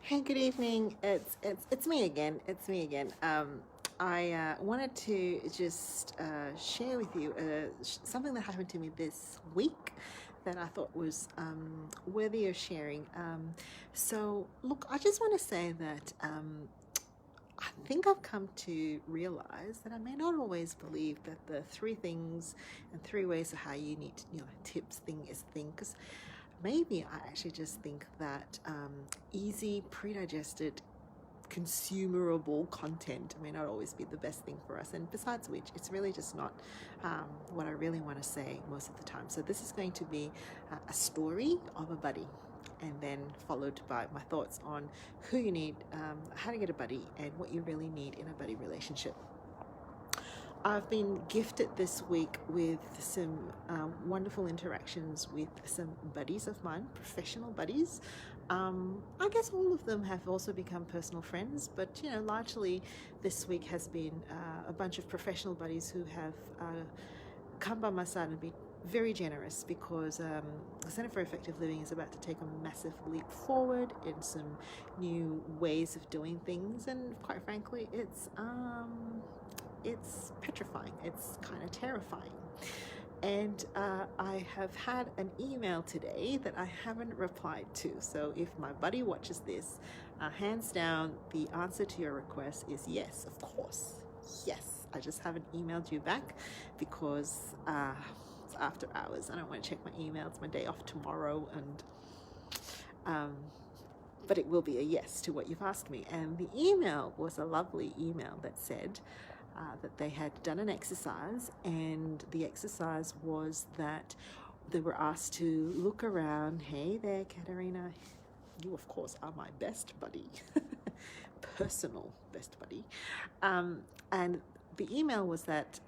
Hey, good evening. It's me again. It's me again. I wanted to just share with you something that happened to me this week that I thought was worthy of sharing. Look, I just want to say that I think I've come to realize that I may not always believe that the three things and three ways of how you need to, tips thing is thing. Because maybe I actually just think that easy, pre-digested, consumerable content may not always be the best thing for us. And besides which, it's really just not what I really want to say most of the time. So this is going to be a story of a buddy, and then followed by my thoughts on who you need, how to get a buddy, and what you really need in a buddy relationship. I've been gifted this week with some wonderful interactions with some buddies of mine, professional buddies. I guess all of them have also become personal friends, but largely this week has been a bunch of professional buddies who have come by my side and been very generous because the Center for Effective Living is about to take a massive leap forward in some new ways of doing things, and quite frankly, it's petrifying. It's kind of terrifying. And I have had an email today that I haven't replied to. So if my buddy watches this, hands down, the answer to your request is yes, of course. Yes. I just haven't emailed you back because it's after hours. I don't want to check my email. It's my day off tomorrow, but it will be a yes to what you've asked me. And the email was a lovely email that said, that they had done an exercise, and the exercise was that they were asked to look around. Hey there, Katerina. You, of course, are my best buddy, personal best buddy. And the email was that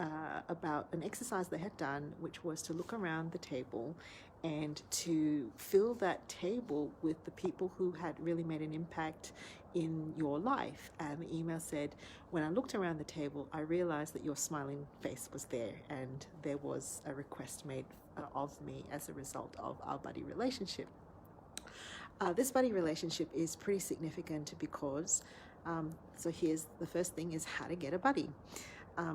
about an exercise they had done, which was to look around the table and to fill that table with the people who had really made an impact in your life. And the email said, when I looked around the table, I realized that your smiling face was there, and there was a request made of me as a result of our buddy relationship. This buddy relationship is pretty significant because, so here's the first thing, is how to get a buddy.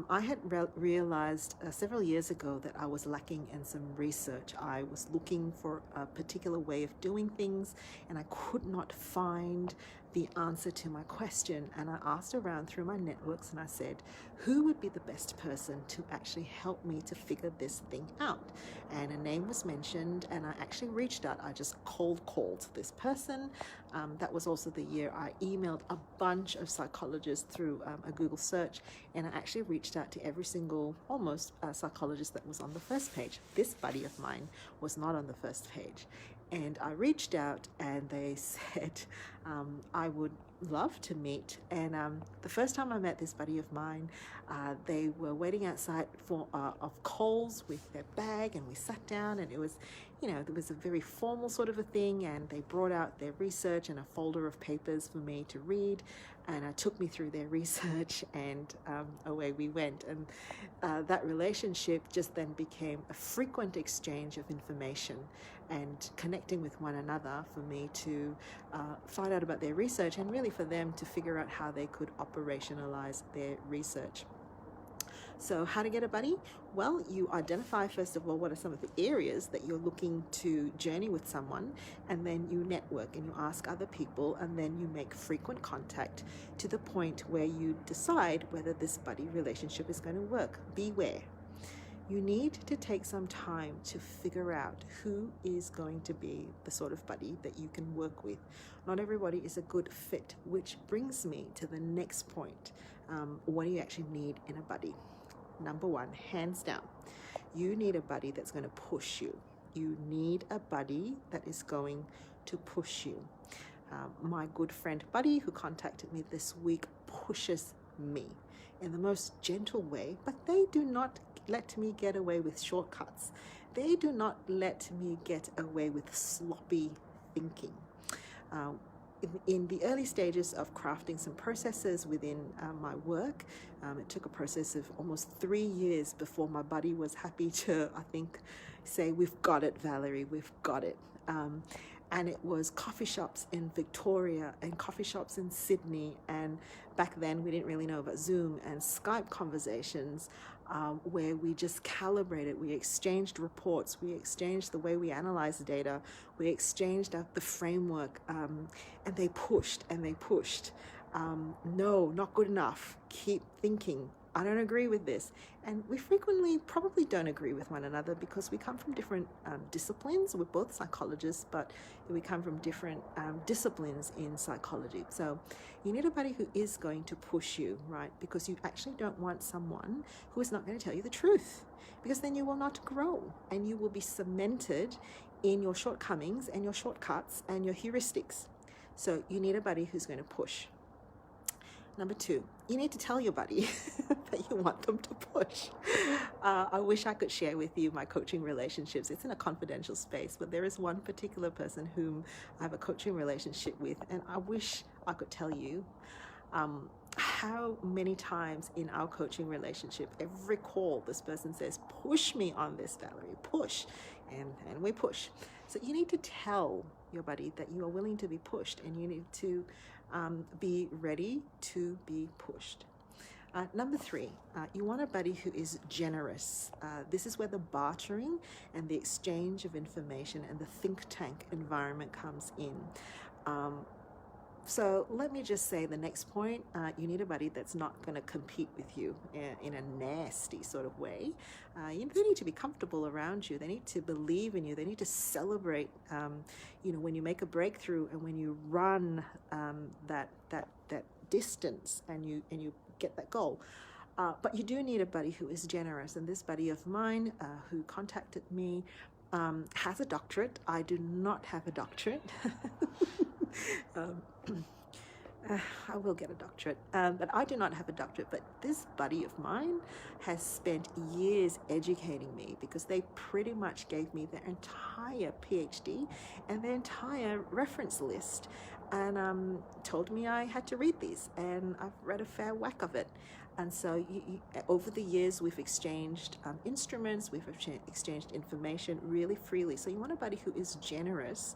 I had realized several years ago that I was lacking in some research. I was looking for a particular way of doing things, and I could not find the answer to my question. And I asked around through my networks, and I said, who would be the best person to actually help me to figure this thing out? And a name was mentioned, and I actually reached out. I just cold called this person. That was also the year I emailed a bunch of psychologists through a Google search, and I actually reached out to every single, almost, psychologist that was on the first page. This buddy of mine was not on the first page. And I reached out, and they said, I would love to meet. And the first time I met this buddy of mine, they were waiting outside of Coles with their bag, and we sat down, and it was, there was a very formal sort of a thing, and they brought out their research and a folder of papers for me to read, and took me through their research, and away we went. And that relationship just then became a frequent exchange of information and connecting with one another for me to find out about their research, and really for them to figure out how they could operationalize their research. So how to get a buddy? Well, you identify, first of all, what are some of the areas that you're looking to journey with someone, and then you network and you ask other people, and then you make frequent contact to the point where you decide whether this buddy relationship is going to work. Beware. You need to take some time to figure out who is going to be the sort of buddy that you can work with. Not everybody is a good fit, which brings me to the next point. What do you actually need in a buddy? Number one, hands down, you need a buddy that's going to push you. You need a buddy that is going to push you. My good friend Buddy, who contacted me this week, pushes me in the most gentle way, but they do not let me get away with shortcuts. They do not let me get away with sloppy thinking. In the early stages of crafting some processes within my work, it took a process of almost 3 years before my buddy was happy to, I think, say, we've got it, Valerie, we've got it. and it was coffee shops in Victoria and coffee shops in Sydney, and back then we didn't really know about Zoom and Skype conversations, where we just calibrated, we exchanged reports, we exchanged the way we analyze the data, we exchanged the framework, and they pushed and they pushed. No, not good enough. Keep thinking. I don't agree with this. And we frequently probably don't agree with one another because we come from different disciplines. We're both psychologists, but we come from different disciplines in psychology. So you need a buddy who is going to push you, right? Because you actually don't want someone who is not going to tell you the truth, because then you will not grow and you will be cemented in your shortcomings and your shortcuts and your heuristics. So you need a buddy who's going to push. Number 2, you need to tell your buddy that you want them to push. I wish I could share with you my coaching relationships. It's in a confidential space, but there is one particular person whom I have a coaching relationship with, and I wish I could tell you how many times in our coaching relationship, every call, this person says, push me on this, Valerie, push, and we push. So you need to tell your buddy that you are willing to be pushed, and you need to be ready to be pushed. Number 3, you want a buddy who is generous. This is where the bartering and the exchange of information and the think tank environment comes in. So let me just say the next point, you need a buddy that's not going to compete with you in a nasty sort of way. They need to be comfortable around you. They need to believe in you. They need to celebrate, when you make a breakthrough and when you run that distance and you get that goal. But you do need a buddy who is generous. And this buddy of mine who contacted me has a doctorate. I do not have a doctorate. I will get a doctorate, but I do not have a doctorate. But this buddy of mine has spent years educating me, because they pretty much gave me their entire PhD and their entire reference list, and told me I had to read these, and I've read a fair whack of it. And so over the years, we've exchanged instruments, we've exchanged information really freely. So you want a buddy who is generous,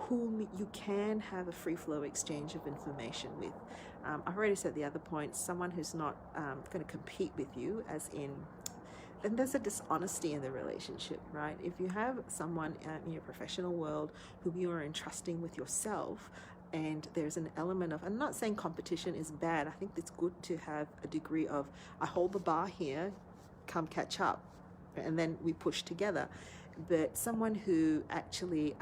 whom you can have a free flow exchange of information with. I've already said the other point, someone who's not going to compete with you, as in, then there's a dishonesty in the relationship, right? If you have someone in your professional world whom you are entrusting with yourself, and there's an element of, I'm not saying competition is bad, I think it's good to have a degree of, I hold the bar here, come catch up, and then we push together. But someone who actually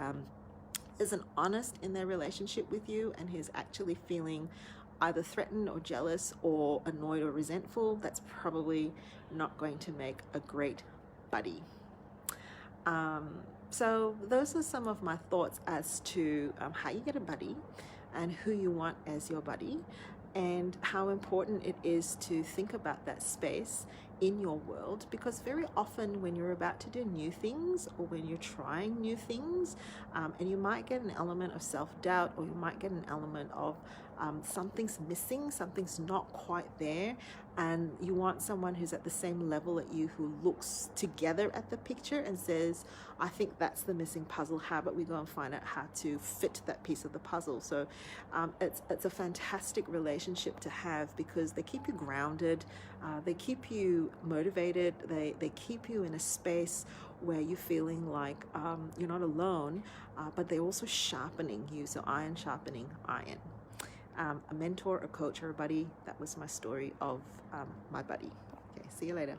isn't honest in their relationship with you, and who's actually feeling either threatened or jealous or annoyed or resentful, that's probably not going to make a great buddy. So those are some of my thoughts as to how you get a buddy and who you want as your buddy, and how important it is to think about that space in your world, because very often when you're about to do new things, or when you're trying new things, and you might get an element of self-doubt, or you might get an element of something's missing, something's not quite there, and you want someone who's at the same level at you, who looks together at the picture and says, I think that's the missing puzzle. How about we go and find out how to fit that piece of the puzzle? So it's a fantastic relationship to have, because they keep you grounded, they keep you motivated, they keep you in a space where you're feeling like you're not alone, but they're also sharpening you. So iron sharpening iron. A mentor, a coach, or a buddy. That was my story of my buddy. Okay, see you later.